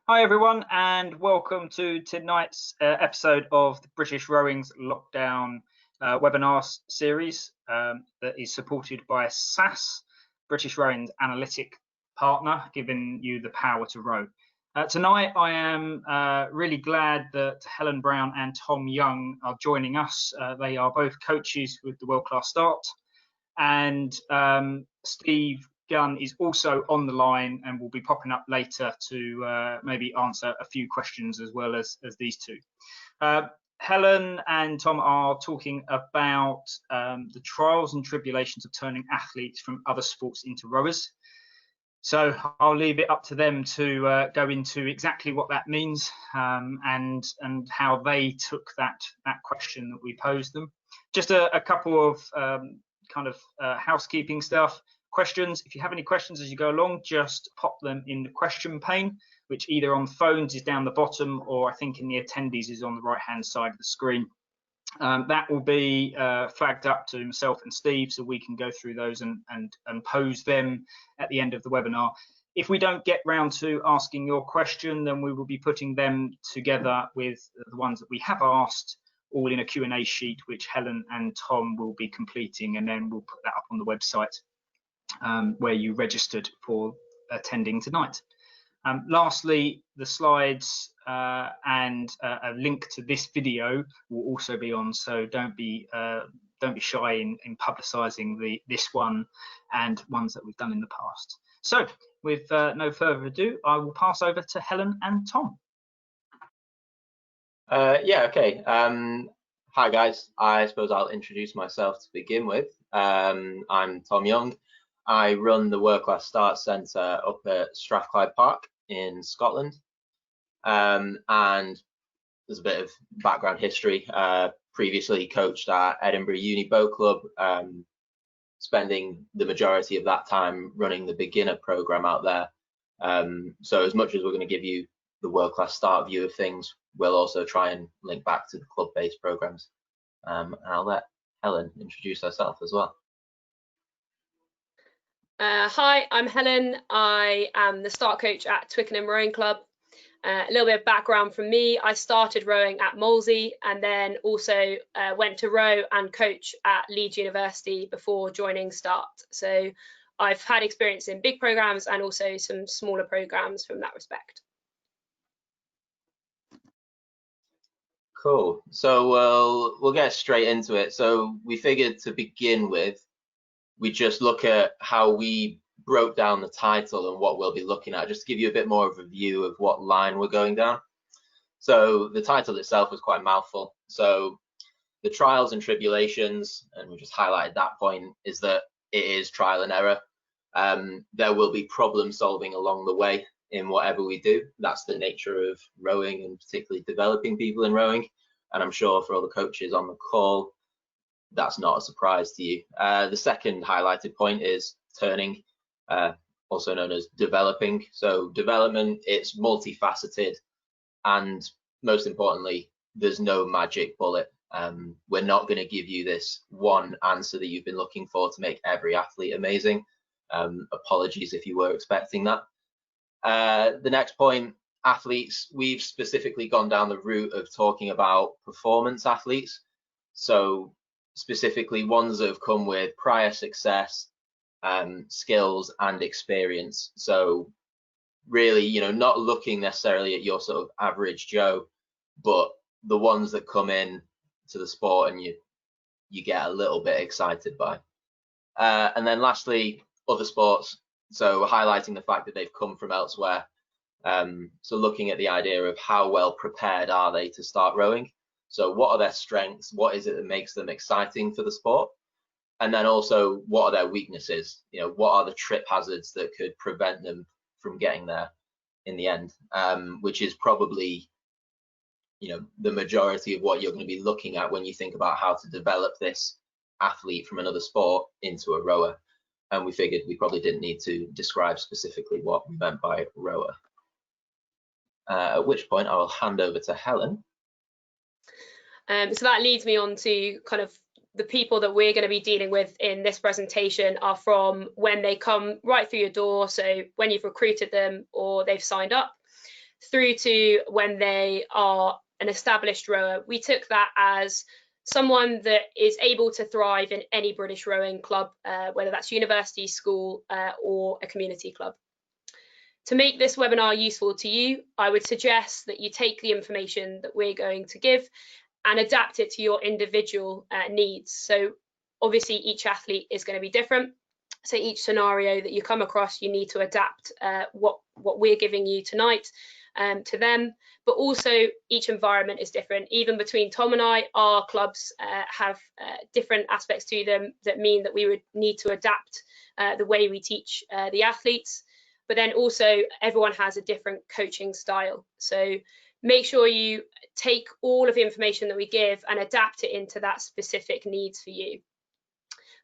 Hi everyone, and welcome to tonight's episode of the British Rowing's Lockdown webinar series that is supported by SAS, British Rowing's analytic partner, giving you the power to row. Tonight I am really glad that Helen Brown and Tom Young are joining us. They are both coaches with the World Class Start, and Steve Gunn is also on the line and will be popping up later to maybe answer a few questions as well as these two. Helen and Tom are talking about the trials and tribulations of turning athletes from other sports into rowers. So I'll leave it up to them to go into exactly what that means and how they took that question that we posed them. Just a couple of housekeeping stuff. Questions, if you have any questions as you go along, just pop them in the question pane, which either on phones is down the bottom or I think in the attendees is on the right hand side of the screen. That will be flagged up to myself and Steve so we can go through those and pose them at the end of the webinar. If we don't get round to asking your question, then we will be putting them together with the ones that we have asked, all in a Q&A sheet, which Helen and Tom will be completing, and then we'll put that up on the website where you registered for attending tonight. Lastly, the slides and a link to this video will also be on, so don't be shy in publicising this one and ones that we've done in the past. So with no further ado, I will pass over to Helen and Tom. Okay. Hi guys, I suppose I'll introduce myself to begin with. I'm Tom Young. I run the World Class Start Centre up at Strathclyde Park in Scotland, and there's a bit of background history. Previously coached at Edinburgh Uni Boat Club, spending the majority of that time running the beginner programme out there. So as much as we're going to give you the World Class Start view of things, we'll also try and link back to the club-based programmes. And I'll let Helen introduce herself as well. Hi, I'm Helen. I am the start coach at Twickenham Rowing Club. A little bit of background from me. I started rowing at Molesey and then also went to row and coach at Leeds University before joining Start. So I've had experience in big programmes and also some smaller programmes from that respect. Cool. So we'll get straight into it. So we figured to begin with, we just look at how we broke down the title and what we'll be looking at, just to give you a bit more of a view of what line we're going down. So the title itself was quite a mouthful. So the trials and tribulations, and we just highlighted that point, is that it is trial and error. There will be problem solving along the way in whatever we do. That's the nature of rowing, and particularly developing people in rowing. And I'm sure for all the coaches on the call, that's not a surprise to you. The second highlighted point is turning, also known as developing. So development, it's multifaceted, and most importantly, there's no magic bullet. We're not going to give you this one answer that you've been looking for to make every athlete amazing. Apologies if you were expecting that. The next point, athletes, we've specifically gone down the route of talking about performance athletes. So specifically ones that have come with prior success, skills and experience. So really, you know, not looking necessarily at your sort of average Joe, but the ones that come in to the sport and you get a little bit excited by. And then lastly, other sports. So we're highlighting the fact that they've come from elsewhere. So looking at the idea of how well prepared are they to start rowing. So what are their strengths? What is it that makes them exciting for the sport? And then also, what are their weaknesses? You know, what are the trip hazards that could prevent them from getting there in the end? Which is probably, you know, the majority of what you're going to be looking at when you think about how to develop this athlete from another sport into a rower. And we figured we probably didn't need to describe specifically what we meant by rower. At which point I will hand over to Helen. So that leads me on to kind of the people that we're going to be dealing with in this presentation are from when they come right through your door, so when you've recruited them or they've signed up. through to when they are an established rower. We took that as someone that is able to thrive in any British rowing club, whether that's university, school, or a community club. To make this webinar useful to you, I would suggest that you take the information that we're going to give and adapt it to your individual needs. So obviously each athlete is going to be different. So each scenario that you come across, you need to adapt what we're giving you tonight to them. But also each environment is different. Even between Tom and I, our clubs have different aspects to them that mean that we would need to adapt the way we teach the athletes. But then also everyone has a different coaching style. So make sure you take all of the information that we give and adapt it into that specific needs for you.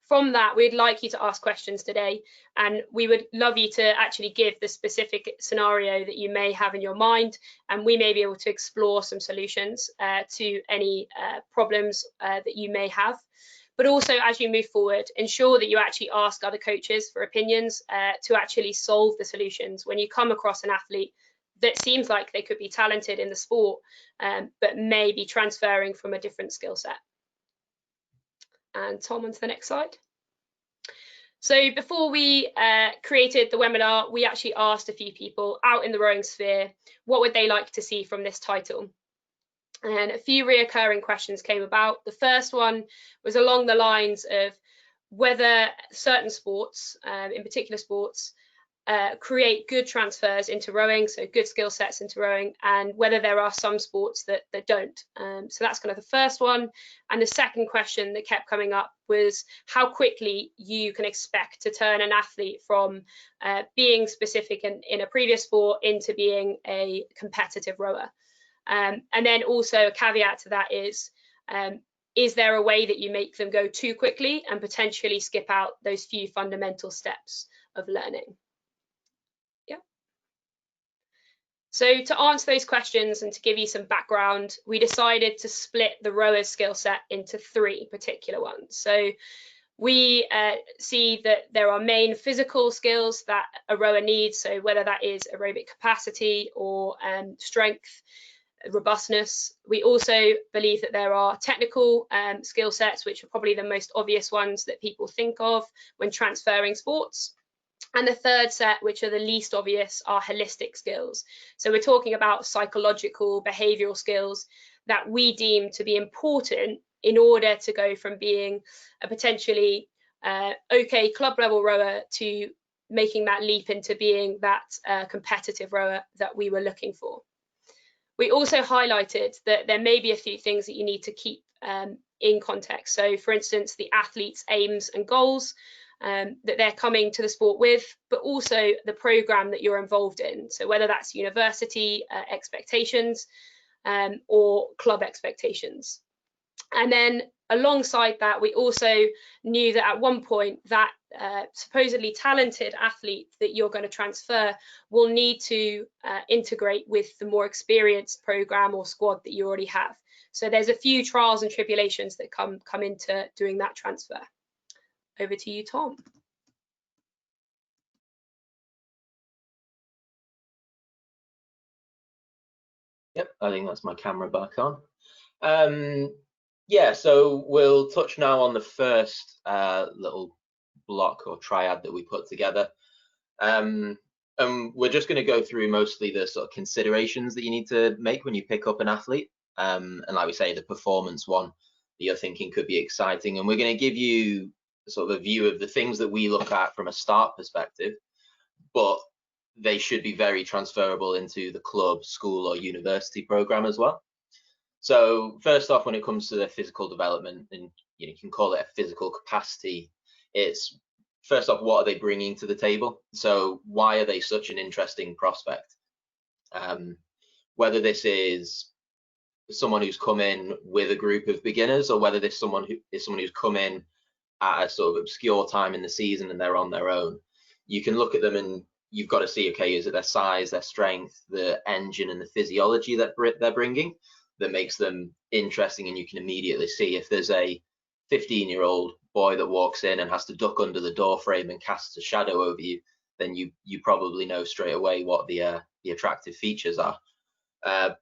From that, we'd like you to ask questions today, and we would love you to actually give the specific scenario that you may have in your mind, and we may be able to explore some solutions to any problems that you may have. But also, as you move forward, ensure that you actually ask other coaches for opinions to actually solve the solutions. When you come across an athlete that seems like they could be talented in the sport, but may be transferring from a different skill set. And Tom, on to the next slide. So before we created the webinar, we actually asked a few people out in the rowing sphere, what would they like to see from this title? And a few reoccurring questions came about. The first one was along the lines of whether certain sports, in particular sports, create good transfers into rowing, so good skill sets into rowing, and whether there are some sports that don't. So that's kind of the first one. And the second question that kept coming up was how quickly you can expect to turn an athlete from being specific in a previous sport into being a competitive rower. And then also a caveat to that is there a way that you make them go too quickly and potentially skip out those few fundamental steps of learning? So to answer those questions and to give you some background, we decided to split the rower's skill set into three particular ones. So we see that there are main physical skills that a rower needs, so whether that is aerobic capacity or strength, robustness. We also believe that there are technical skill sets, which are probably the most obvious ones that people think of when transferring sports. And the third set, which are the least obvious, are holistic skills. So we're talking about psychological, behavioural skills that we deem to be important in order to go from being a potentially okay club level rower to making that leap into being that competitive rower that we were looking for. We also highlighted that there may be a few things that you need to keep in context. So for instance, the athlete's aims and goals that they're coming to the sport with, but also the program that you're involved in. So whether that's university expectations or club expectations. And then alongside that, we also knew that at one point that supposedly talented athlete that you're going to transfer will need to integrate with the more experienced program or squad that you already have. So there's a few trials and tribulations that come into doing that transfer. Over to you, Tom. Yep, I think that's my camera back on. Yeah, so we'll touch now on the first little block or triad that we put together. And we're just going to go through mostly the sort of considerations that you need to make when you pick up an athlete. And like we say, the performance one that you're thinking could be exciting. And we're going to give you sort of a view of the things that we look at from a start perspective, but they should be very transferable into the club, school, or university program as well. So first off, when it comes to their physical development, and you can call it a physical capacity, it's first off, what are they bringing to the table? So why are they such an interesting prospect? Whether this is someone who's come in with a group of beginners, or whether this is someone who's come in at a sort of obscure time in the season and they're on their own, you can look at them and you've got to see, okay, is it their size, their strength, the engine and the physiology that they're bringing that makes them interesting? And you can immediately see if there's a 15-year-old boy that walks in and has to duck under the door frame and casts a shadow over you, then you probably know straight away what the attractive features are. But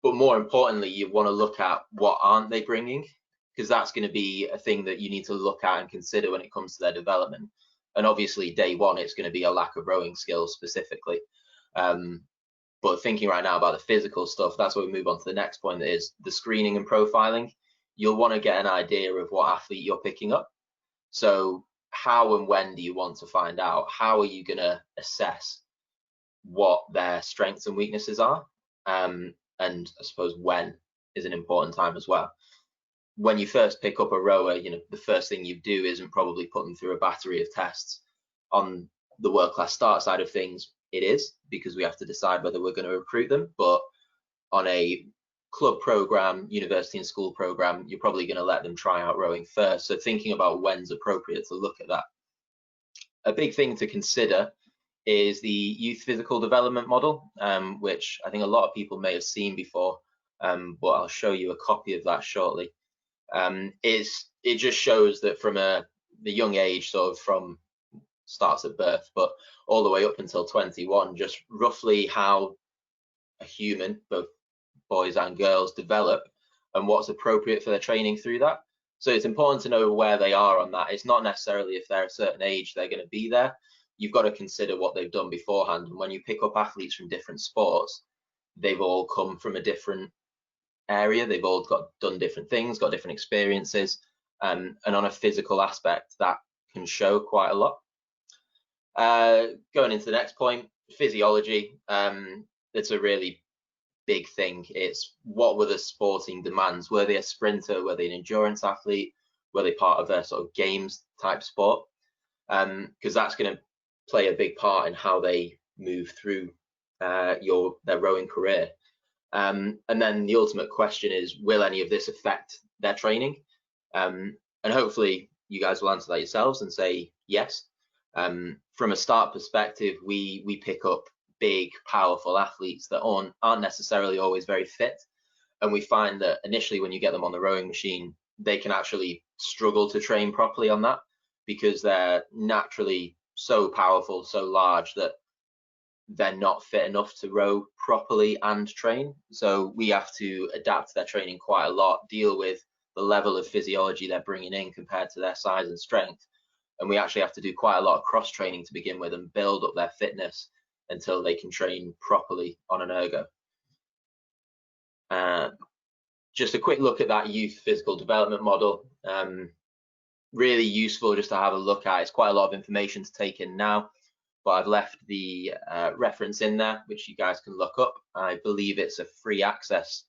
more importantly, you want to look at what aren't they bringing, because that's going to be a thing that you need to look at and consider when it comes to their development. And obviously day one, it's going to be a lack of rowing skills specifically. But thinking right now about the physical stuff, that's where we move on to the next point, that is the screening and profiling. You'll want to get an idea of what athlete you're picking up. So how and when do you want to find out? How are you going to assess what their strengths and weaknesses are? And I suppose when is an important time as well. When you first pick up a rower, you know, the first thing you do isn't probably put them through a battery of tests. On the world class start side of things, it is, because we have to decide whether we're going to recruit them. But on a club program, university and school program, you're probably going to let them try out rowing first. So thinking about when's appropriate to look at that. A big thing to consider is the youth physical development model, which I think a lot of people may have seen before, but I'll show you a copy of that shortly. It just shows that from the young age, sort of from starts at birth, but all the way up until 21, just roughly how a human, both boys and girls, develop and what's appropriate for their training through that. So it's important to know where they are on that. It's not necessarily if they're a certain age they're going to be there. You've got to consider what they've done beforehand. And when you pick up athletes from different sports, they've all come from a different area. They've all done different things, got different experiences, and on a physical aspect that can show quite a lot. Going into the next point, physiology. It's a really big thing. It's what were the sporting demands? Were they a sprinter? Were they an endurance athlete? Were they part of a sort of games type sport? Because that's going to play a big part in how they move through their rowing career. And then the ultimate question is, will any of this affect their training? And hopefully you guys will answer that yourselves and say yes. From a start perspective, we pick up big, powerful athletes that aren't necessarily always very fit. And we find that initially when you get them on the rowing machine, they can actually struggle to train properly on that, because they're naturally so powerful, so large, that they're not fit enough to row properly and train. So we have to adapt their training quite a lot, deal with the level of physiology they're bringing in compared to their size and strength. And we actually have to do quite a lot of cross training to begin with and build up their fitness until they can train properly on an ergo. Just a quick look at that youth physical development model. Really useful just to have a look at. It's quite a lot of information to take in now, but I've left the reference in there, which you guys can look up. I believe it's a free access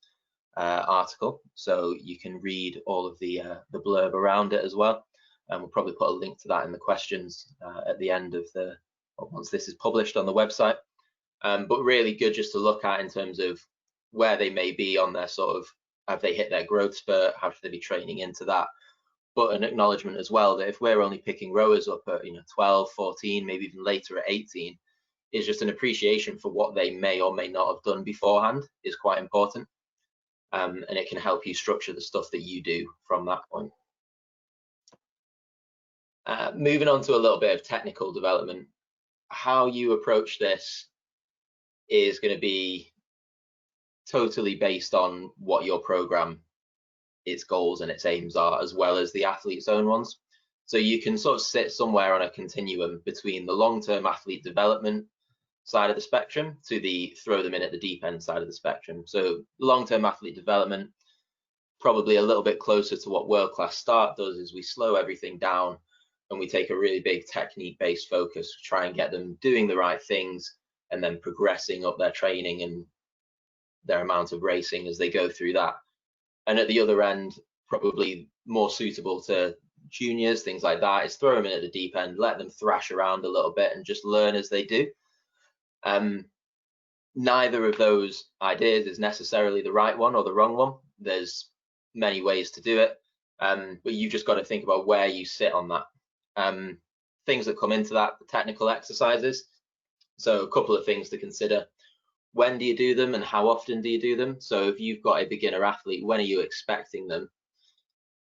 article, so you can read all of the blurb around it as well. And we'll probably put a link to that in the questions at the end of once this is published on the website. But really good just to look at in terms of where they may be on their sort of, have they hit their growth spurt, how should they be training into that? But an acknowledgement as well that if we're only picking rowers up at 12, 14, maybe even later at 18, is just an appreciation for what they may or may not have done beforehand is quite important. And it can help you structure the stuff that you do from that point. Moving on to a little bit of technical development. How you approach this is going to be totally based on what your program, its goals and its aims are, as well as the athlete's own ones. So you can sort of sit somewhere on a continuum between the long-term athlete development side of the spectrum to the throw them in at the deep end side of the spectrum. So long-term athlete development, probably a little bit closer to what World Class Start does, is we slow everything down and we take a really big technique-based focus to try and get them doing the right things and then progressing up their training and their amount of racing as they go through that. And at the other end, probably more suitable to juniors, things like that, is throw them in at the deep end, let them thrash around a little bit and just learn as they do. Neither of those ideas is necessarily the right one or the wrong one. There's many ways to do it, but you've just got to think about where you sit on that. Things that come into that, the technical exercises. So a couple of things to consider. When do you do them and how often do you do them? So if you've got a beginner athlete, when are you expecting them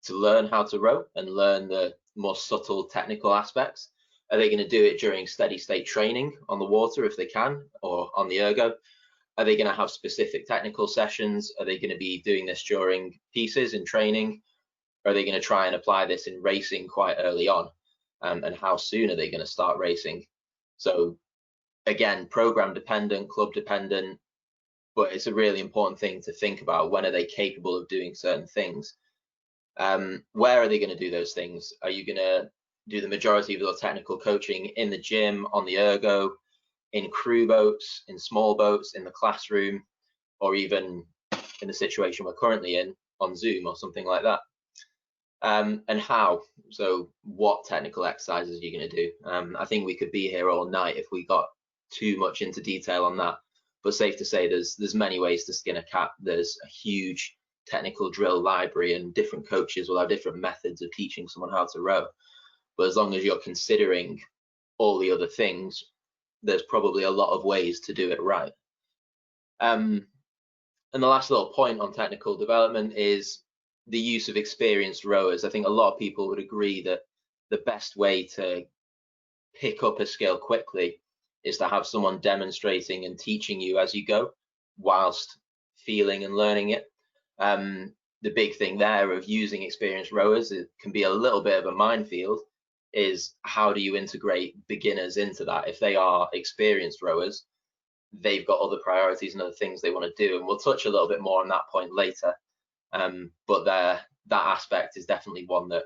to learn how to row and learn the more subtle technical aspects? Are they going to do it during steady state training on the water if they can, or on the ergo? Are they going to have specific technical sessions? Are they going to be doing this during pieces in training? Are they going to try and apply this in racing quite early on? And how soon are they going to start racing? So again, program dependent, club dependent, but it's a really important thing to think about. When are they capable of doing certain things? Where are they going to do those things? Are you going to do the majority of your technical coaching in the gym, on the ergo, in crew boats, in small boats, in the classroom, or even in the situation we're currently in on Zoom or something like that? And how? So what technical exercises are you going to do? I think we could be here all night if we got too much into detail on that, but safe to say there's many ways to skin a cat. There's a huge technical drill library, and different coaches will have different methods of teaching someone how to row. But as long as you're considering all the other things, there's probably a lot of ways to do it right. And the last little point on technical development is the use of experienced rowers. I think a lot of people would agree that the best way to pick up a skill quickly is to have someone demonstrating and teaching you as you go, whilst feeling and learning it. The big thing there of using experienced rowers, it can be a little bit of a minefield, is how do you integrate beginners into that? If they are experienced rowers, they've got other priorities and other things they want to do, and we'll touch a little bit more on that point later. But that aspect is definitely one that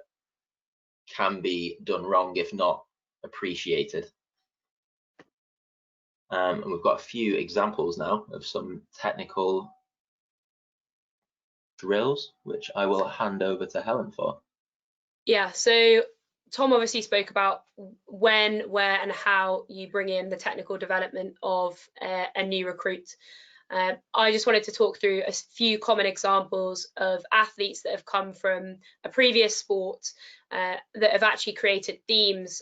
can be done wrong if not appreciated. And we've got a few examples now of some technical drills, which I will hand over to Helen for. Yeah, so Tom obviously spoke about when, where and how you bring in the technical development of a new recruit. I just wanted to talk through a few common examples of athletes that have come from a previous sport that have actually created themes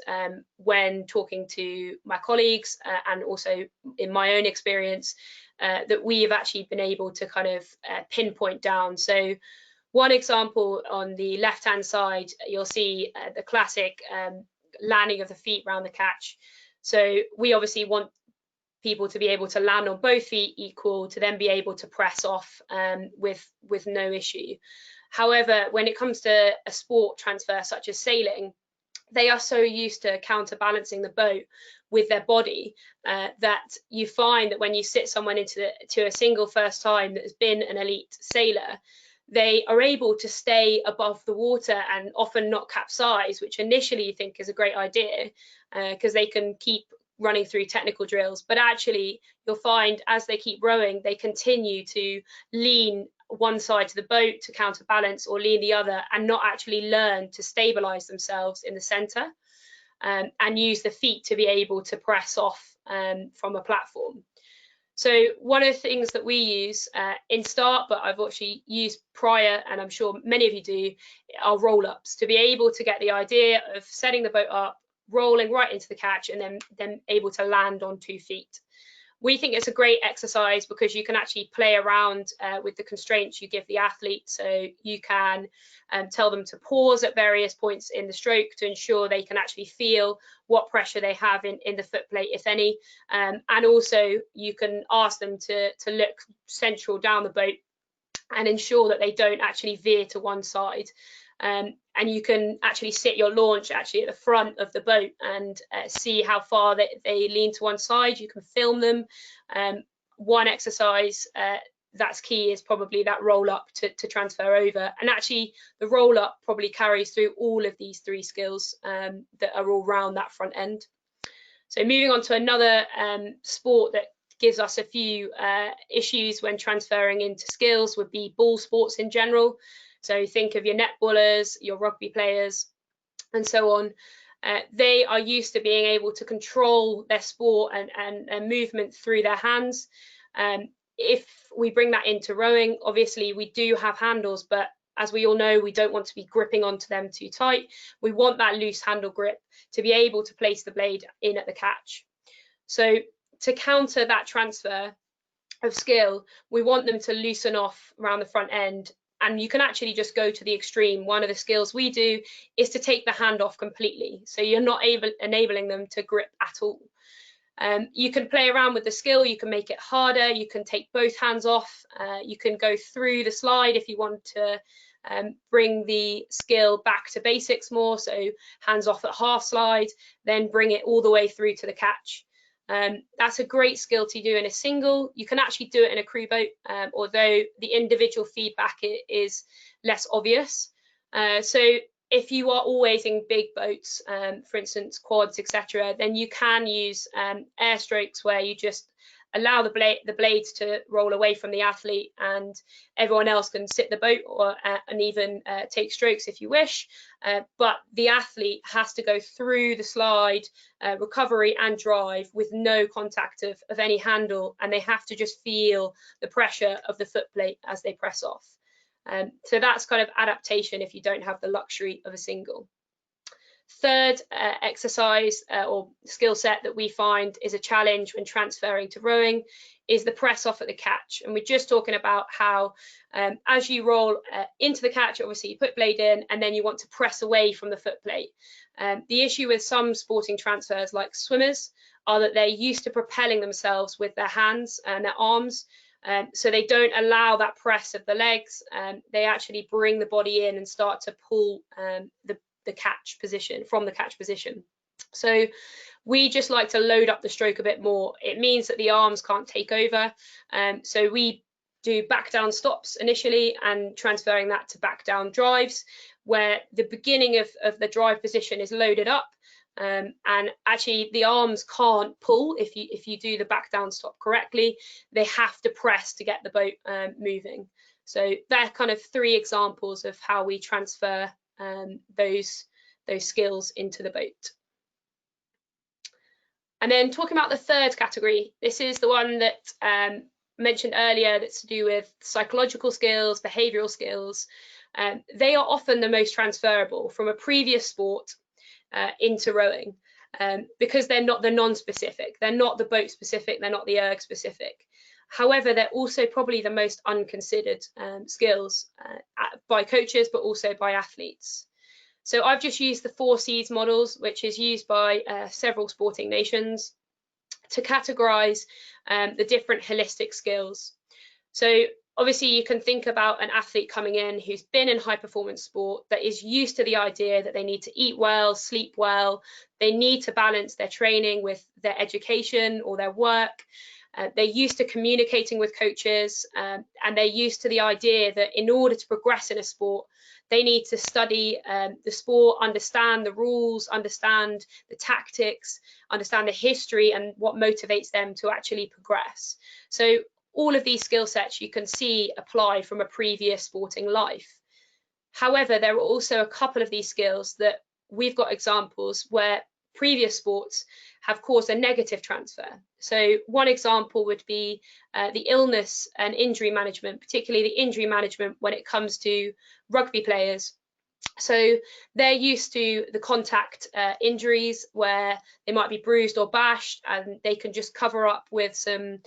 when talking to my colleagues and also in my own experience that we have actually been able to kind of pinpoint down. So one example on the left-hand side, you'll see the classic landing of the feet around the catch. So we obviously want people to be able to land on both feet equal, to then be able to press off with no issue. However, when it comes to a sport transfer such as sailing, they are so used to counterbalancing the boat with their body that you find that when you sit someone into a single first time that has been an elite sailor, they are able to stay above the water and often not capsize, which initially you think is a great idea because they can keep running through technical drills, but actually you'll find as they keep rowing, they continue to lean one side to the boat to counterbalance or lean the other and not actually learn to stabilize themselves in the center and use the feet to be able to press off from a platform. So one of the things that we use in start, but I've actually used prior, and I'm sure many of you do, are roll-ups to be able to get the idea of setting the boat up, rolling right into the catch, and then able to land on 2 feet. We think it's a great exercise because you can actually play around with the constraints you give the athlete. So you can tell them to pause at various points in the stroke to ensure they can actually feel what pressure they have in the foot plate, if any. And also you can ask them to look central down the boat and ensure that they don't actually veer to one side. And you can actually sit your launch actually at the front of the boat and see how far they lean to one side. You can film them. One exercise that's key is probably that roll up to transfer over. And actually the roll up probably carries through all of these 3 skills that are all round that front end. So moving on to another sport that gives us a few issues when transferring into skills would be ball sports in general. So think of your netballers, your rugby players, and so on. They are used to being able to control their sport and movement through their hands. If we bring that into rowing, obviously we do have handles, but as we all know, we don't want to be gripping onto them too tight. We want that loose handle grip to be able to place the blade in at the catch. So to counter that transfer of skill, we want them to loosen off around the front end. And you can actually just go to the extreme. One of the skills we do is to take the hand off completely. So you're not enabling them to grip at all. You can play around with the skill, you can make it harder, you can take both hands off, you can go through the slide if you want to bring the skill back to basics more, so hands off at half slide, then bring it all the way through to the catch. That's a great skill to do in a single. You can actually do it in a crew boat, although the individual feedback is less obvious. So if you are always in big boats, for instance, quads, etc., then you can use air strokes where you just allow the blades to roll away from the athlete and everyone else can sit the boat or and even take strokes if you wish. But the athlete has to go through the slide, recovery and drive with no contact of any handle, and they have to just feel the pressure of the foot plate as they press off. So that's kind of adaptation if you don't have the luxury of a single. Third exercise or skill set that we find is a challenge when transferring to rowing is the press off at the catch. And we're just talking about how as you roll into the catch, obviously you put blade in and then you want to press away from the foot plate. The issue with some sporting transfers like swimmers are that they're used to propelling themselves with their hands and their arms. So they don't allow that press of the legs. They actually bring the body in and start to pull the catch position from the catch position. So we just like to load up the stroke a bit more. It means that the arms can't take over. So we do back down stops initially and transferring that to back down drives, where the beginning of the drive position is loaded up. And actually the arms can't pull if you do the back down stop correctly. They have to press to get the boat moving. So they're kind of 3 examples of how we transfer those skills into the boat. And then talking about the third category, this is the one that mentioned earlier, that's to do with psychological skills, behavioural skills. They are often the most transferable from a previous sport into rowing, because they're not the non-specific, they're not the boat specific, they're not the erg specific. However, they're also probably the most unconsidered skills by coaches, but also by athletes. So I've just used the 4 Cs models, which is used by several sporting nations, to categorize the different holistic skills. So obviously you can think about an athlete coming in who's been in high performance sport, that is used to the idea that they need to eat well, sleep well, they need to balance their training with their education or their work. They're used to communicating with coaches, and they're used to the idea that in order to progress in a sport, they need to study the sport, understand the rules, understand the tactics, understand the history and what motivates them to actually progress. So all of these skill sets you can see apply from a previous sporting life. However, there are also a couple of these skills that we've got examples where previous sports have caused a negative transfer. So one example would be the illness and injury management, particularly the injury management when it comes to rugby players. So they're used to the contact injuries where they might be bruised or bashed, and they can just cover up with some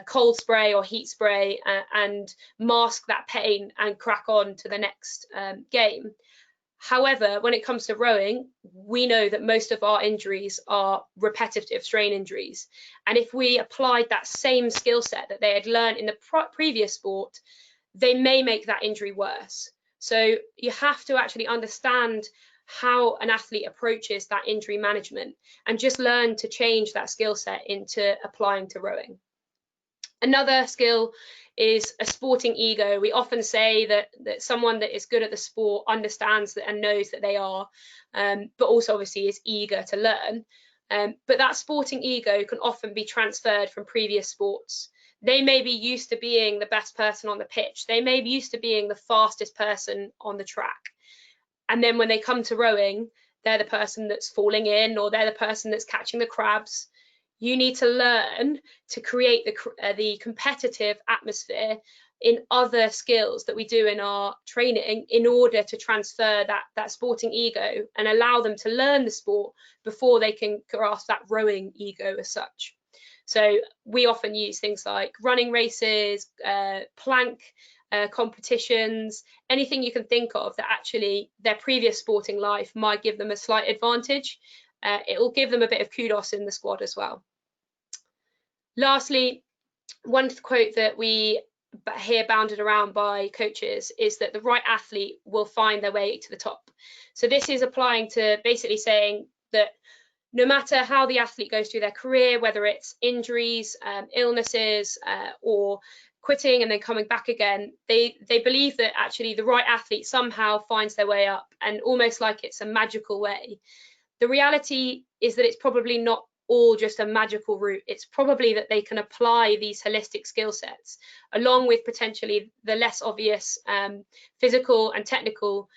cold spray or heat spray and mask that pain and crack on to the next game. However, when it comes to rowing, we know that most of our injuries are repetitive strain injuries. And if we applied that same skill set that they had learned in the previous sport, they may make that injury worse. So you have to actually understand how an athlete approaches that injury management and just learn to change that skill set into applying to rowing. Another skill is a sporting ego. We often say that someone that is good at the sport understands that and knows that they are, but also obviously is eager to learn. But that sporting ego can often be transferred from previous sports. They may be used to being the best person on the pitch. They may be used to being the fastest person on the track. And then when they come to rowing, they're the person that's falling in, or they're the person that's catching the crabs. You need to learn to create the competitive atmosphere in other skills that we do in our training in order to transfer that sporting ego and allow them to learn the sport before they can grasp that rowing ego as such. So we often use things like running races, plank competitions, anything you can think of that actually their previous sporting life might give them a slight advantage. It will give them a bit of kudos in the squad as well. Lastly, one quote that we hear bounded around by coaches is that the right athlete will find their way to the top. So this is applying to basically saying that no matter how the athlete goes through their career, whether it's injuries, illnesses, or quitting and then coming back again, they believe that actually the right athlete somehow finds their way up, and almost like it's a magical way. The reality is that it's probably not all just a magical route. It's probably that they can apply these holistic skill sets along with potentially the less obvious physical and technical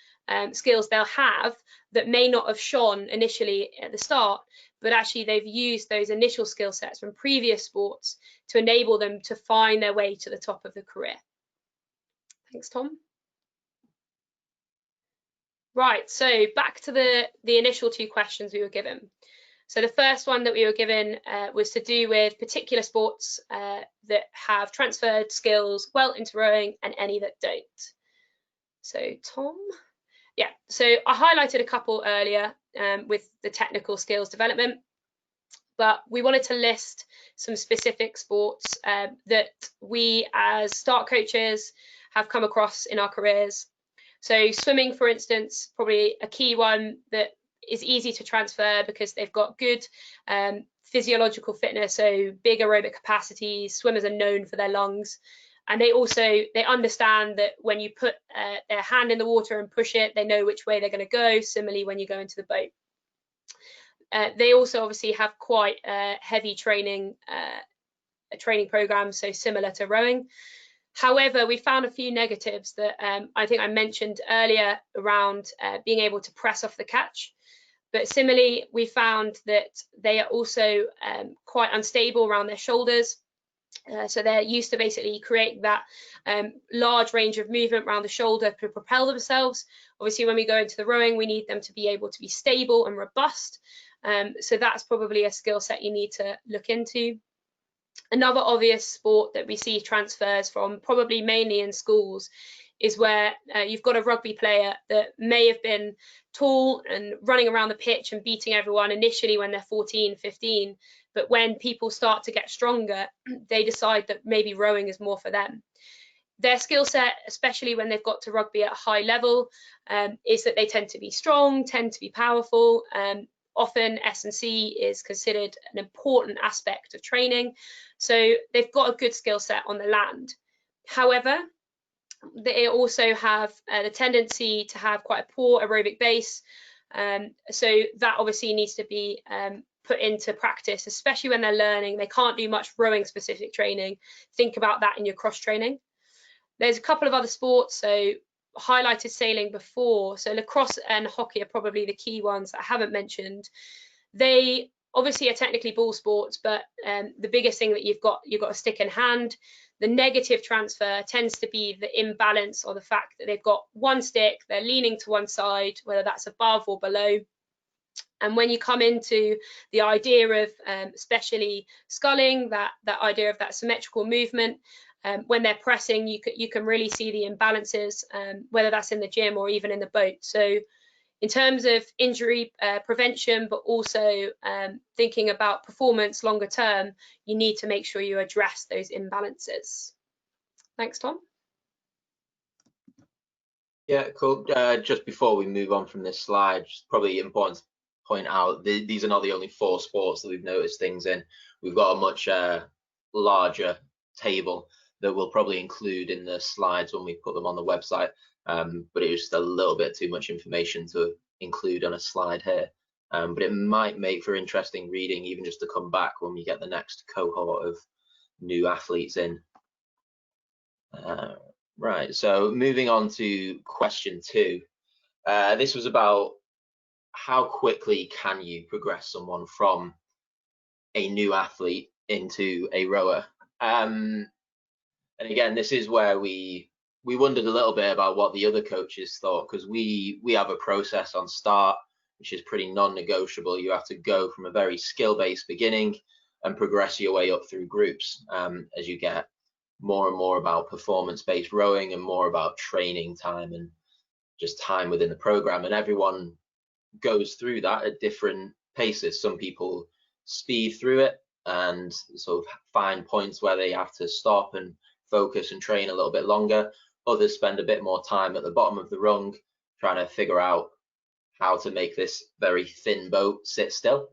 skills they'll have that may not have shone initially at the start, but actually they've used those initial skill sets from previous sports to enable them to find their way to the top of the career. Thanks, Tom. Right, so back to the initial two questions we were given. So the first one that we were given was to do with particular sports that have transferred skills well into rowing and any that don't. So Tom. Yeah, so I highlighted a couple earlier with the technical skills development, but we wanted to list some specific sports that we as start coaches have come across in our careers. So swimming, for instance, probably a key one that is easy to transfer because they've got good physiological fitness, so big aerobic capacities. Swimmers are known for their lungs. And they understand that when you put their hand in the water and push it, they know which way they're going to go. Similarly, when you go into the boat, they also obviously have quite heavy training programs, so similar to rowing. However, we found a few negatives that I think I mentioned earlier around being able to press off the catch. But similarly, we found that they are also quite unstable around their shoulders. So they're used to basically create that large range of movement around the shoulder to propel themselves. Obviously, when we go into the rowing, we need them to be able to be stable and robust. So that's probably a skill set you need to look into. Another obvious sport that we see transfers from, probably mainly in schools, is where you've got a rugby player that may have been tall and running around the pitch and beating everyone initially when they're 14, 15. But when people start to get stronger, they decide that maybe rowing is more for them. Their skill set, especially when they've got to rugby at a high level, is that they tend to be strong, tend to be powerful. Often S&C is considered an important aspect of training. So they've got a good skill set on the land. However, they also have the tendency to have quite a poor aerobic base. So that obviously needs to be put into practice, especially when they're learning. They can't do much rowing specific training. Think about that in your cross training. There's a couple of other sports, so highlighted sailing before. So lacrosse and hockey are probably the key ones that I haven't mentioned. They obviously are technically ball sports, but the biggest thing that you've got a stick in hand. The negative transfer tends to be the imbalance, or the fact that they've got one stick, they're leaning to one side, whether that's above or below. And when you come into the idea of especially sculling, that idea of that symmetrical movement, when they're pressing, you can really see the imbalances, whether that's in the gym or even in the boat. So in terms of injury prevention, but also thinking about performance longer term, you need to make sure you address those imbalances. Thanks, Tom. Yeah, cool. Just before we move on from this slide, it's probably important to point out these are not the only 4 sports that we've noticed things in. We've got a much larger table that we'll probably include in the slides when we put them on the website. But it was just a little bit too much information to include on a slide here. But it might make for interesting reading, even just to come back when we get the next cohort of new athletes in. Right, so moving on to question 2. This was about how quickly can you progress someone from a new athlete into a rower? And again, this is where we wondered a little bit about what the other coaches thought, because we have a process on start which is pretty non-negotiable. You have to go from a very skill-based beginning and progress your way up through groups as you get more and more about performance-based rowing and more about training time and just time within the program. And everyone goes through that at different paces. Some people speed through it, and sort of find points where they have to stop and focus and train a little bit longer. Others spend a bit more time at the bottom of the rung trying to figure out how to make this very thin boat sit still.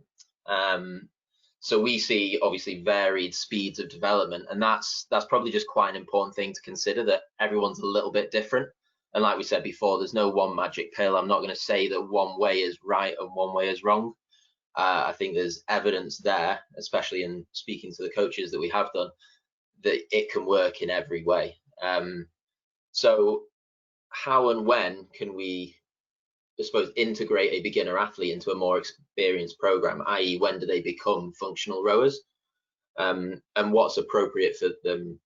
So we see obviously varied speeds of development, and that's probably just quite an important thing to consider, that everyone's a little bit different. And like we said before, there's no one magic pill. I'm not going to say that one way is right and one way is wrong. I think there's evidence there, especially in speaking to the coaches that we have done, that it can work in every way. So how and when can we, I suppose, integrate a beginner athlete into a more experienced program, i.e. when do they become functional rowers, and what's appropriate for them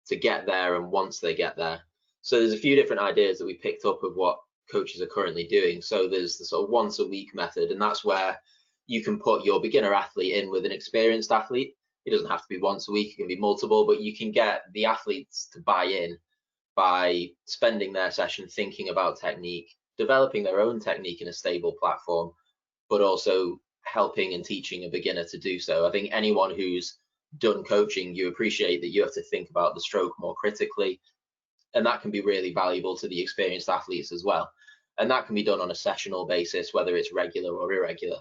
to get there and once they get there. So there's a few different ideas that we picked up of what coaches are currently doing. So there's the sort of once a week method, and that's where you can put your beginner athlete in with an experienced athlete. It doesn't have to be once a week, it can be multiple, but you can get the athletes to buy in by spending their session thinking about technique, developing their own technique in a stable platform, but also helping and teaching a beginner to do so. I think anyone who's done coaching, you appreciate that you have to think about the stroke more critically, and that can be really valuable to the experienced athletes as well. And that can be done on a sessional basis, whether it's regular or irregular.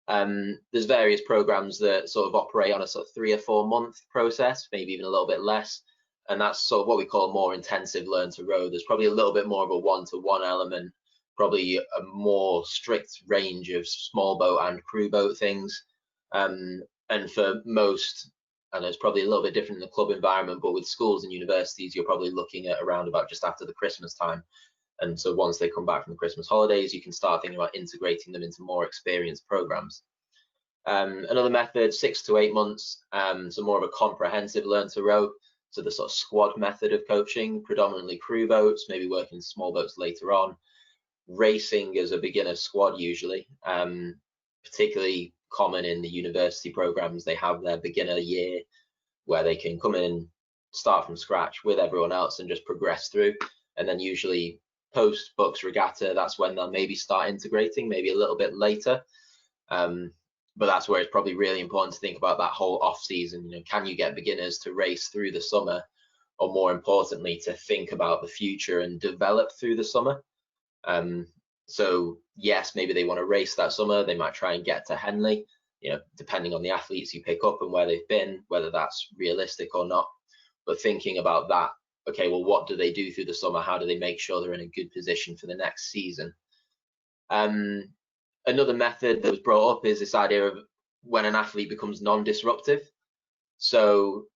There's various programs that sort of operate on a sort of 3 or 4 month process, maybe even a little bit less. And that's sort of what we call more intensive learn to row. There's probably a little bit more of a one-to-one element, probably a more strict range of small boat and crew boat things. And for most, and it's probably a little bit different in the club environment, but with schools and universities, you're probably looking at around about just after the Christmas time. And so once they come back from the Christmas holidays, you can start thinking about integrating them into more experienced programs. Another method, 6 to 8 months, so more of a comprehensive learn to row. So the sort of squad method of coaching, predominantly crew boats, maybe working small boats later on. Racing as a beginner squad usually, particularly common in the university programs. They have their beginner year where they can come in, start from scratch with everyone else and just progress through. And then usually post Bucks Regatta, that's when they'll maybe start integrating, maybe a little bit later. But that's where it's probably really important to think about that whole off season. You know, can you get beginners to race through the summer, or more importantly, to think about the future and develop through the summer? So yes, maybe they want to race that summer. They might try and get to Henley, you know, depending on the athletes you pick up and where they've been, whether that's realistic or not. But thinking about that, okay, well, what do they do through the summer? How do they make sure they're in a good position for the next season? Another method that was brought up is this idea of when an athlete becomes non-disruptive. So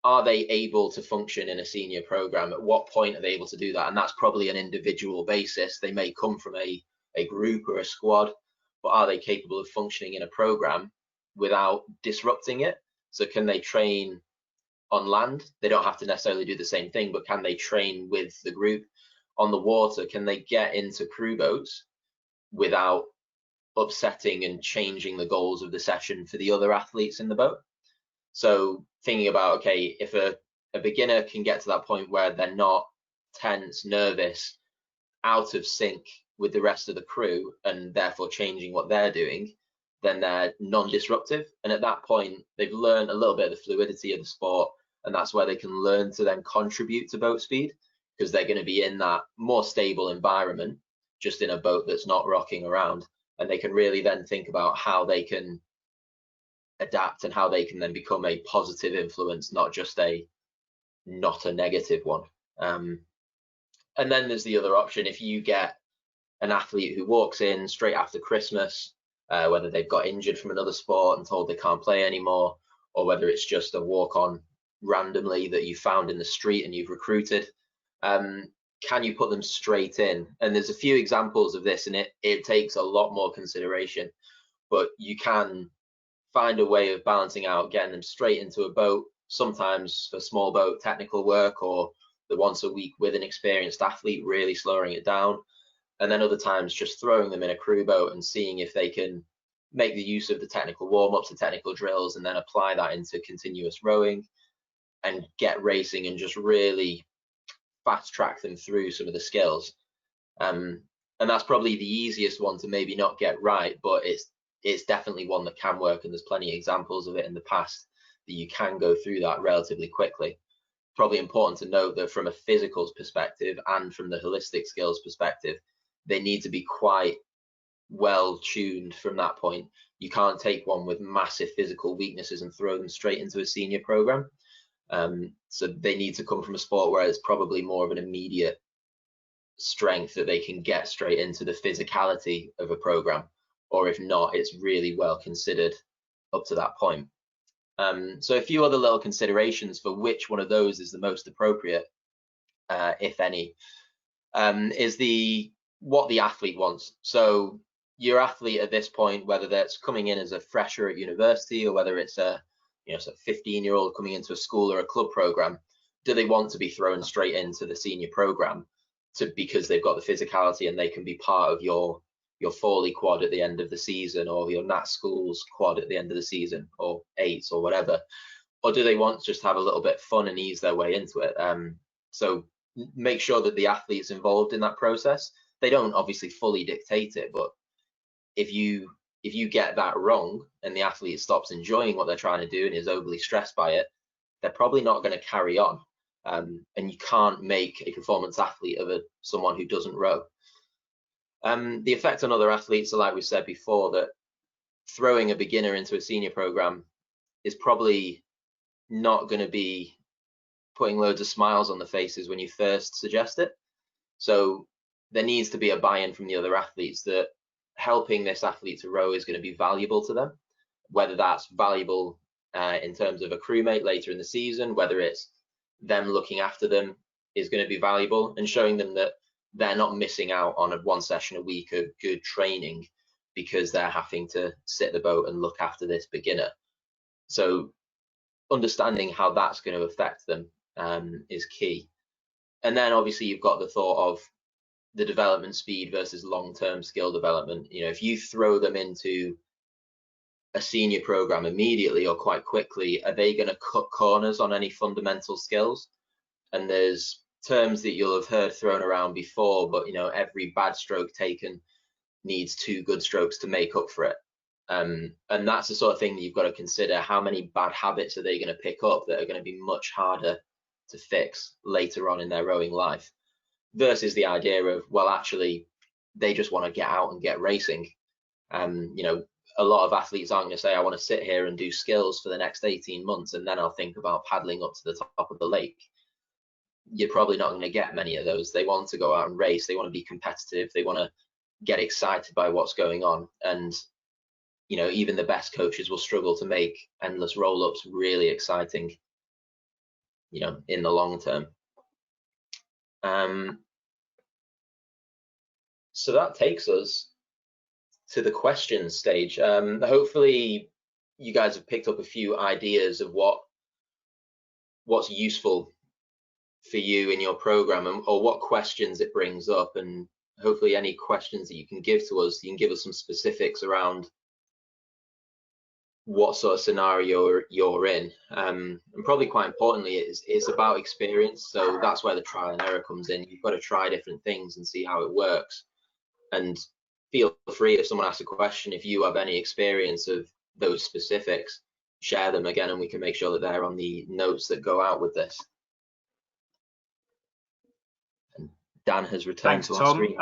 are they able to function in a senior program? At what point are they able to do that? And that's probably an individual basis. They may come from a group or a squad, but are they capable of functioning in a program without disrupting it? So can they train on land? They don't have to necessarily do the same thing, but can they train with the group? On the water, can they get into crew boats without upsetting and changing the goals of the session for the other athletes in the boat? So thinking about, okay, if a beginner can get to that point where they're not tense, nervous, out of sync with the rest of the crew, and therefore changing what they're doing, then they're non-disruptive. And at that point, they've learned a little bit of the fluidity of the sport, and that's where they can learn to then contribute to boat speed, because they're going to be in that more stable environment, just in a boat that's not rocking around. And they can really then think about how they can adapt and how they can then become a positive influence, not a negative one. And then there's the other option. If you get an athlete who walks in straight after Christmas, whether they've got injured from another sport and told they can't play anymore, or whether it's just a walk on randomly that you found in the street and you've recruited, can you put them straight in? And there's a few examples of this, and it takes a lot more consideration, but you can find a way of balancing out getting them straight into a boat, sometimes for small boat technical work, or the once a week with an experienced athlete, really slowing it down. And then other times just throwing them in a crew boat and seeing if they can make the use of the technical warm-ups, the technical drills, and then apply that into continuous rowing and get racing and just really fast track them through some of the skills. And that's probably the easiest one to maybe not get right, but it's definitely one that can work, and there's plenty of examples of it in the past that you can go through that relatively quickly. Probably important to note that from a physicals perspective and from the holistic skills perspective, they need to be quite well tuned from that point. You can't take one with massive physical weaknesses and throw them straight into a senior program. So they need to come from a sport where it's probably more of an immediate strength that they can get straight into the physicality of a program, or if not, it's really well considered up to that point. So a few other little considerations for which one of those is the most appropriate, if any, is what the athlete wants. So your athlete at this point, whether that's coming in as a fresher at university or whether it's a 15-year-old coming into a school or a club program, do they want to be thrown straight into the senior program because they've got the physicality and they can be part of your Forley quad at the end of the season, or your Nat Schools quad at the end of the season, or 8s or whatever? Or do they want to just have a little bit of fun and ease their way into it? So make sure that the athlete's involved in that process. They don't obviously fully dictate it, but if you get that wrong and the athlete stops enjoying what they're trying to do and is overly stressed by it, they're probably not going to carry on. And you can't make a performance athlete of someone who doesn't row. The effect on other athletes, like we said before, that throwing a beginner into a senior program is probably not going to be putting loads of smiles on the faces when you first suggest it. So there needs to be a buy-in from the other athletes that helping this athlete to row is going to be valuable to them, whether that's valuable in terms of a crewmate later in the season, whether it's them looking after them is going to be valuable, and showing them that they're not missing out on one session a week of good training because they're having to sit the boat and look after this beginner. So understanding how that's going to affect them is key. And then obviously you've got the thought of the development speed versus long-term skill development. If you throw them into a senior program immediately or quite quickly, are they going to cut corners on any fundamental skills? And there's terms that you'll have heard thrown around before, but every bad stroke taken needs 2 good strokes to make up for it. And that's the sort of thing that you've got to consider. How many bad habits are they going to pick up that are going to be much harder to fix later on in their rowing life, versus the idea of, well, actually they just want to get out and get racing. A lot of athletes aren't going to say, I want to sit here and do skills for the next 18 months and then I'll think about paddling up to the top of the lake. You're probably not going to get many of those. They want to go out and race. They want to be competitive. They want to get excited by what's going on. And even the best coaches will struggle to make endless roll-ups really exciting in the long term. So that takes us to the questions stage. Hopefully you guys have picked up a few ideas of what's useful for you in your program, or what questions it brings up, and hopefully any questions that you can give to us, you can give us some specifics around what sort of scenario you're in. And probably quite importantly, it's about experience. So that's where the trial and error comes in. You've got to try different things and see how it works. And feel free, if someone asks a question, if you have any experience of those specifics, share them again, and we can make sure that they're on the notes that go out with this. And Dan has returned to our screen.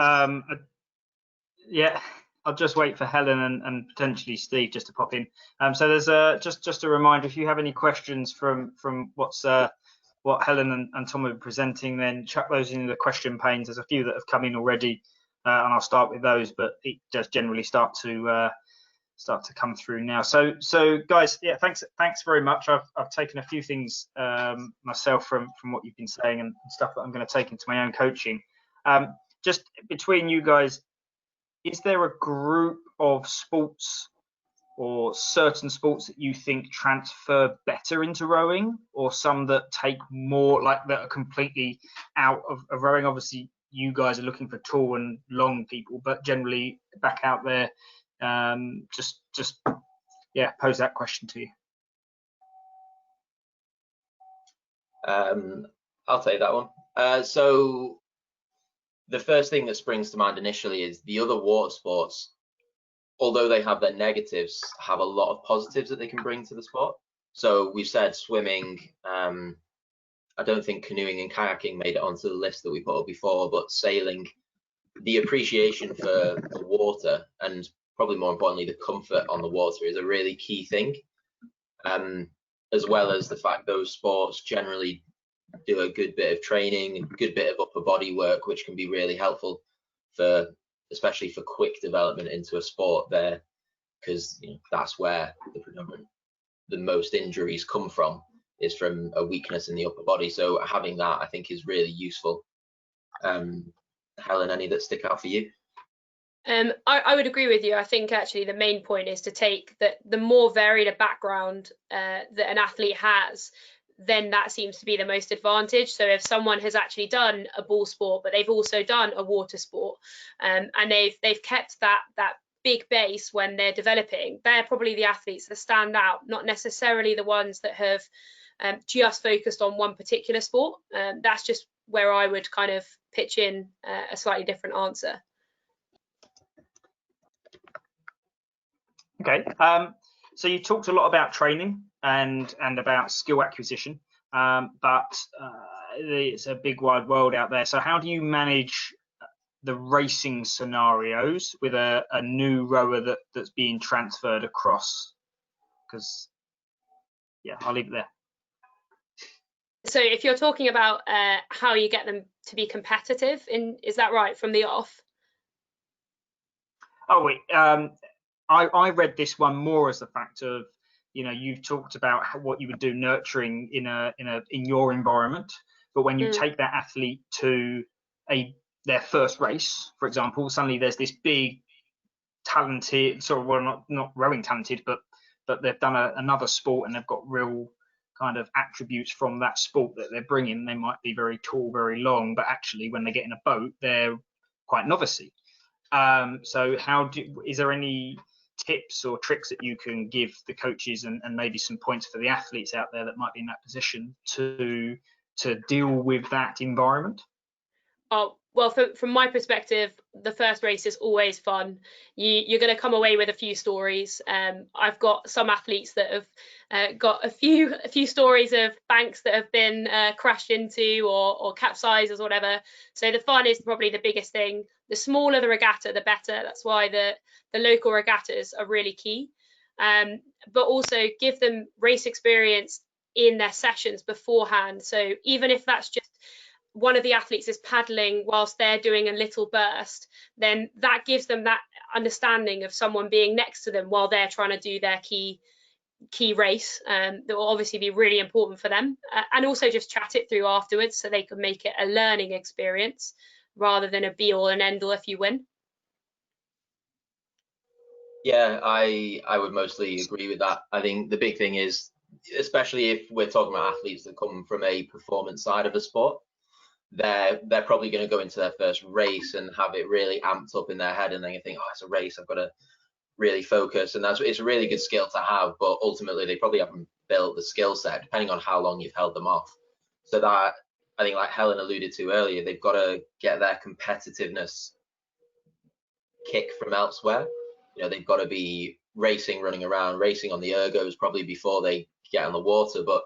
Yeah, I'll just wait for Helen and potentially Steve just to pop in. So there's just a reminder, if you have any questions from what Helen and Tom are presenting, then chuck those in the question panes. There's a few that have come in already, and I'll start with those, but it does generally start to come through now. So guys, yeah, thanks very much. I've taken a few things myself from what you've been saying, and stuff that I'm going to take into my own coaching. Just between you guys, is there a group of sports or certain sports that you think transfer better into rowing, or some that take more, like that are completely out of rowing? Obviously you guys are looking for tall and long people, but generally back out there, just pose that question to you. I'll take that one. So the first thing that springs to mind initially is the other water sports although they have their negatives, have a lot of positives that they can bring to the sport. So we've said swimming, I don't think canoeing and kayaking made it onto the list that we put up before, but sailing, the appreciation for the water, and probably more importantly, the comfort on the water, is a really key thing. As well as the fact those sports generally do a good bit of training, a good bit of upper body work, which can be really helpful for, especially for quick development into a sport there, because that's where the most injuries come from, is from a weakness in the upper body. So having that, I think, is really useful. Helen, any that stick out for you? I would agree with you. I think actually the main point is to take that the more varied a background that an athlete has, then that seems to be the most advantage. So if someone has actually done a ball sport, but they've also done a water sport, and they've kept that big base when they're developing, they're probably the athletes that stand out, not necessarily the ones that have just focused on one particular sport. That's just where I would kind of pitch in a slightly different answer. Okay, so you talked a lot about training and about skill acquisition, but it's a big wide world out there. So how do you manage the racing scenarios with a new rower that's being transferred across? Because, yeah, I'll leave it there. So if you're talking about how you get them to be competitive, is that right, from the off? Oh, wait. I read this one more as the fact of, you've talked about what you would do nurturing in your environment, but when you take that athlete to their first race, for example, suddenly there's this big talented, sort of, well, not rowing talented, but they've done another sport and they've got real kind of attributes from that sport that they're bringing. They might be very tall, very long, but actually when they get in a boat, they're quite novice-y. So is there any tips or tricks that you can give the coaches and maybe some points for the athletes out there that might be in that position to deal with that environment? Oh, well, from my perspective, the first race is always fun. You're going to come away with a few stories. I've got some athletes that have got a few stories of banks that have been crashed into or capsized or whatever. So the fun is probably the biggest thing. The smaller the regatta, the better. That's why the local regattas are really key. But also give them race experience in their sessions beforehand. So even if that's just one of the athletes is paddling whilst they're doing a little burst, then that gives them that understanding of someone being next to them while they're trying to do their key race. That will obviously be really important for them, and also just chat it through afterwards so they can make it a learning experience rather than a be all and end all if you win. Yeah, I would mostly agree with that. I think the big thing is, especially if we're talking about athletes that come from a performance side of a sport, they're probably going to go into their first race and have it really amped up in their head, and then you think, oh, it's a race, I've got to really focus, and it's a really good skill to have, but ultimately they probably haven't built the skill set depending on how long you've held them off. So that, I think, like Helen alluded to earlier, they've got to get their competitiveness kick from elsewhere. They've got to be racing, running around, racing on the ergos probably before they get on the water, but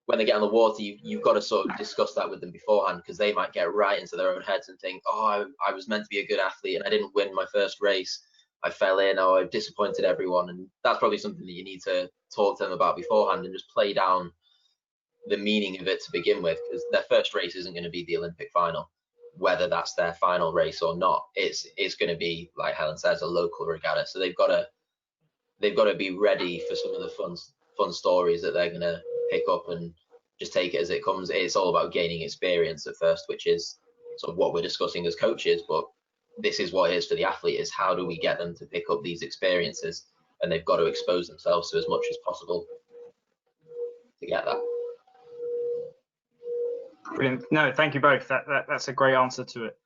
when they get on the water, you've got to sort of discuss that with them beforehand, because they might get right into their own heads and think, oh, I was meant to be a good athlete and I didn't win my first race. I fell in, or I disappointed everyone. And that's probably something that you need to talk to them about beforehand and just play down the meaning of it to begin with, because their first race isn't going to be the Olympic final, whether that's their final race or not. It's going to be, like Helen says, a local regatta. So they've got to be ready for some of the fun stories that they're going to pick up and just take it as it comes. It's all about gaining experience at first, which is sort of what we're discussing as coaches, but this is what it is for the athlete, is how do we get them to pick up these experiences, and they've got to expose themselves to as much as possible to get that. Brilliant. No, thank you both. That's a great answer to it.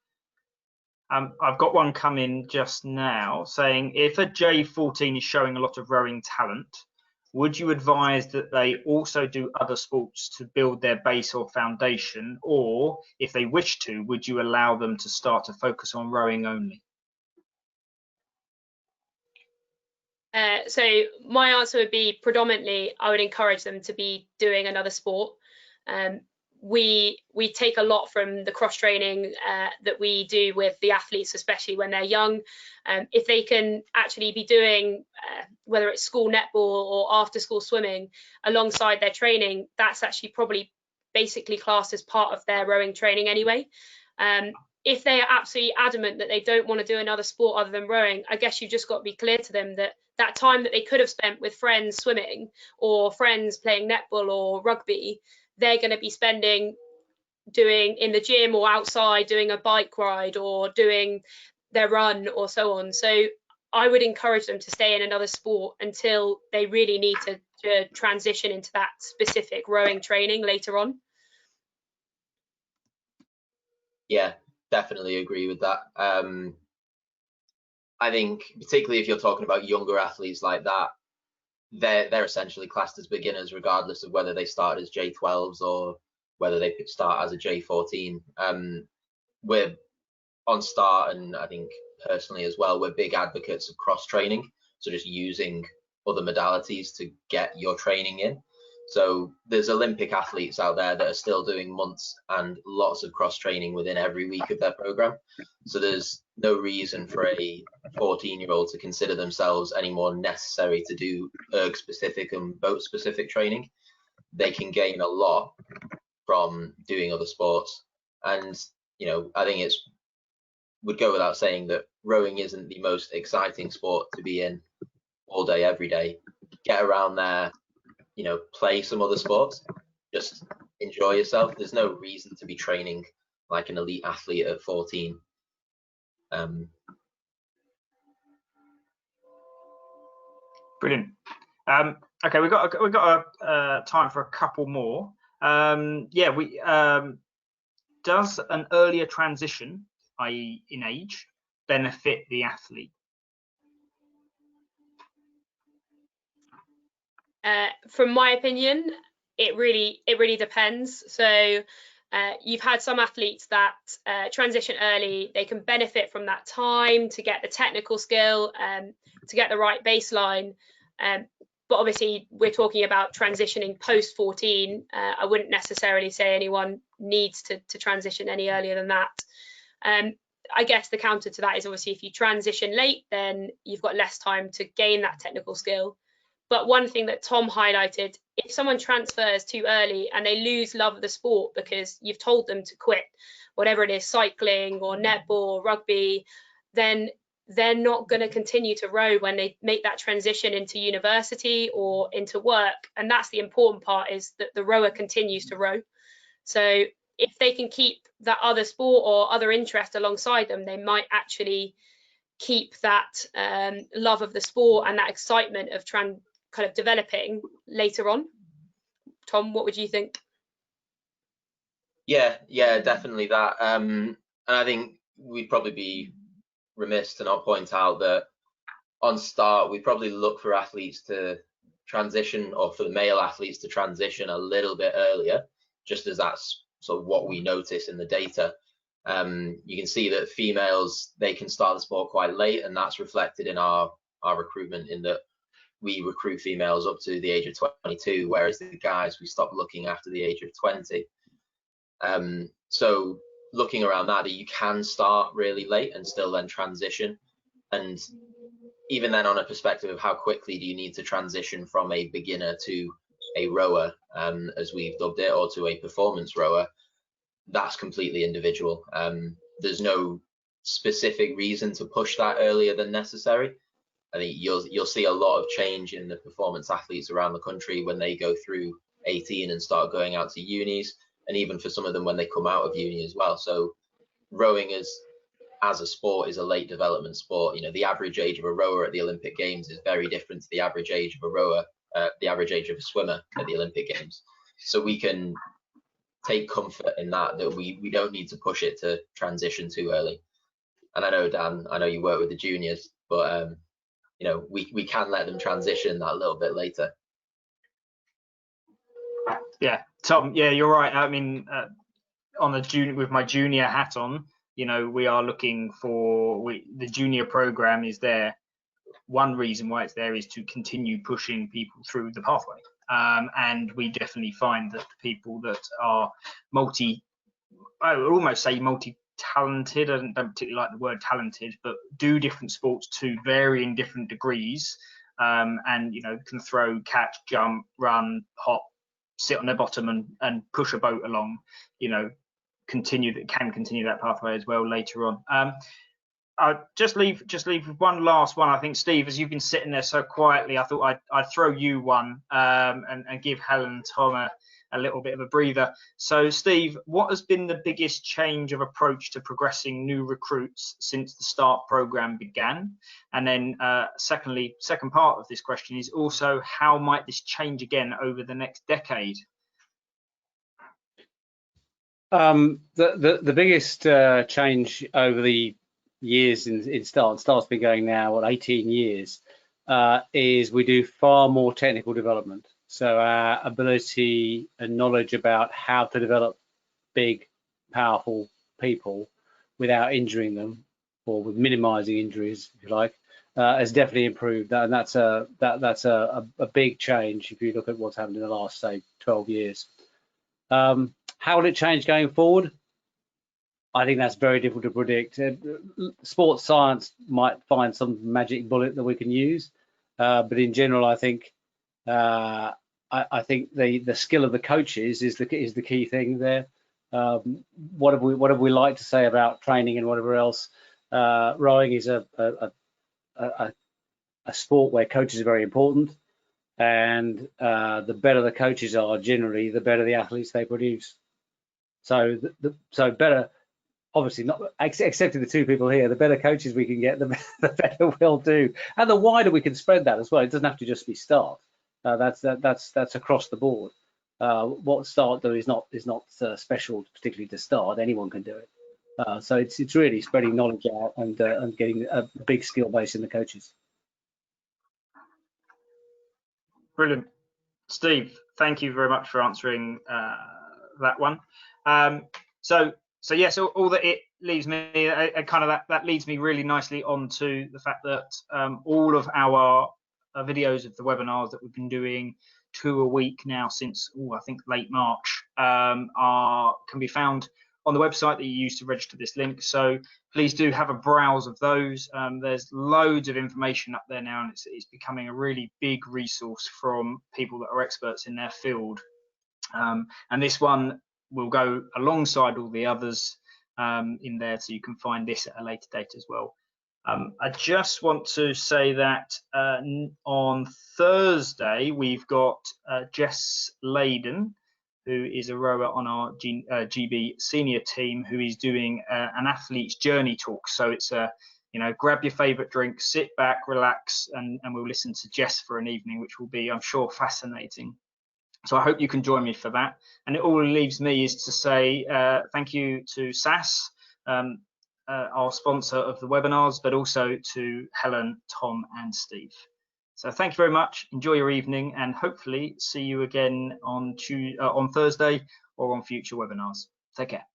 I've got one coming just now saying, if a J14 is showing a lot of rowing talent, would you advise that they also do other sports to build their base or foundation, or if they wish to, would you allow them to start to focus on rowing only? So my answer would be predominantly I would encourage them to be doing another sport. We take a lot from the cross training that we do with the athletes, especially when they're young. If they can actually be doing whether it's school netball or after school swimming alongside their training, that's actually probably basically classed as part of their rowing training anyway. If they are absolutely adamant that they don't want to do another sport other than rowing, I guess you've just got to be clear to them that that time that they could have spent with friends swimming or friends playing netball or rugby, they're going to be spending doing in the gym or outside doing a bike ride or doing their run or so on. So I would encourage them to stay in another sport until they really need to transition into that specific rowing training later on. Yeah, definitely agree with that. I think particularly if you're talking about younger athletes like that, they're essentially classed as beginners regardless of whether they start as J12s or whether they start as a J14. We're on Start, and I think personally as well, we're big advocates of cross training, so just using other modalities to get your training in. So there's Olympic athletes out there that are still doing months and lots of cross training within every week of their program. So there's no reason for a 14-year-old to consider themselves any more necessary to do erg specific and boat specific training. They can gain a lot from doing other sports. And, you know, I think it's would go without saying that rowing isn't the most exciting sport to be in all day, every day. Get around there, you know, play some other sports, just enjoy yourself. There's no reason to be training like an elite athlete at 14. Brilliant. Okay, we've got time for a couple more. Does an earlier transition, i.e. in age, benefit the athlete? From my opinion, it really depends. So you've had some athletes that transition early. They can benefit from that time to get the technical skill, to get the right baseline. But obviously, we're talking about transitioning post 14. I wouldn't necessarily say anyone needs to transition any earlier than that. I guess the counter to that is obviously if you transition late, then you've got less time to gain that technical skill. But one thing that Tom highlighted, if someone transfers too early and they lose love of the sport because you've told them to quit, whatever it is, cycling or netball or rugby, then they're not going to continue to row when they make that transition into university or into work. And that's the important part, is that the rower continues to row. So if they can keep that other sport or other interest alongside them, they might actually keep that love of the sport and that excitement of kind of developing later on. Tom, what would you think? Yeah, definitely that. And I think we'd probably be remiss to not point out that on Start, we probably look for athletes to transition, or for the male athletes to transition a little bit earlier, just as that's sort of what we notice in the data. You can see that females, they can start the sport quite late, and that's reflected in our recruitment, in that we recruit females up to the age of 22, whereas the guys, we stop looking after the age of 20. So looking around that you can start really late and still then transition. And even then, on a perspective of how quickly do you need to transition from a beginner to a rower, as we've dubbed it, or to a performance rower, that's completely individual. There's no specific reason to push that earlier than necessary. I think you'll see a lot of change in the performance athletes around the country when they go through 18 and start going out to unis, and even for some of them when they come out of uni as well. So rowing as a sport is a late development sport. You know, the average age of a rower at the Olympic Games is very different to the average age of a rower, the average age of a swimmer at the Olympic Games. So we can take comfort in that we don't need to push it to transition too early. And I know, Dan, I know you work with the juniors, but you know, we can let them transition that a little bit later. Yeah, Tom, yeah, you're right. I mean, on the junior, with my junior hat on, you know, we are looking for the junior program is there one reason why it's there is to continue pushing people through the pathway. And we definitely find that people that are I would almost say multi-talented, I don't particularly like the word talented, but do different sports to varying different degrees, and can throw, catch, jump, run, hop, sit on their bottom and push a boat along, can continue that pathway as well later on. I'll just leave with one last one. I think, Steve, as you've been sitting there so quietly, I thought I'd throw you one, and give Helen and Tom a little bit of a breather. So, Steve, what has been the biggest change of approach to progressing new recruits since the START program began? And then, second part of this question is also, how might this change again over the next decade? The biggest change over the years in START's been going now 18 years, is we do far more technical development. So our ability and knowledge about how to develop big, powerful people without injuring them, or with minimizing injuries, if you like, has definitely improved. And that's a big change if you look at what's happened in the last, say, 12 years. How will it change going forward? I think that's very difficult to predict. Sports science might find some magic bullet that we can use, but in general, I think the skill of the coaches is the key thing there. What have we like to say about training and whatever else? Rowing is a sport where coaches are very important, and the better the coaches are, generally, the better the athletes they produce. So better. Obviously, not excepting the two people here, the better coaches we can get, the better we'll do, and the wider we can spread that as well. It doesn't have to just be START. That's across the board. What START do is not special, particularly to START. Anyone can do it. So it's really spreading knowledge out and getting a big skill base in the coaches. Brilliant, Steve. Thank you very much for answering that one. So yes, all that it leaves me, that leads me really nicely onto the fact that all of our videos of the webinars that we've been doing 2 a week now since I think late March can be found on the website that you use to register this link. So please do have a browse of those. There's loads of information up there now, and it's becoming a really big resource from people that are experts in their field. And this one will go alongside all the others in there, so you can find this at a later date as well. I just want to say that on Thursday we've got Jess Layden, who is a rower on our GB senior team, who is doing an athlete's journey talk. So it's grab your favourite drink, sit back, relax, and we'll listen to Jess for an evening, which will be, I'm sure, fascinating. So I hope you can join me for that. And it all leaves me is to say thank you to SAS, our sponsor of the webinars, but also to Helen, Tom, and Steve. So thank you very much. Enjoy your evening, and hopefully see you again on Thursday or on future webinars. Take care.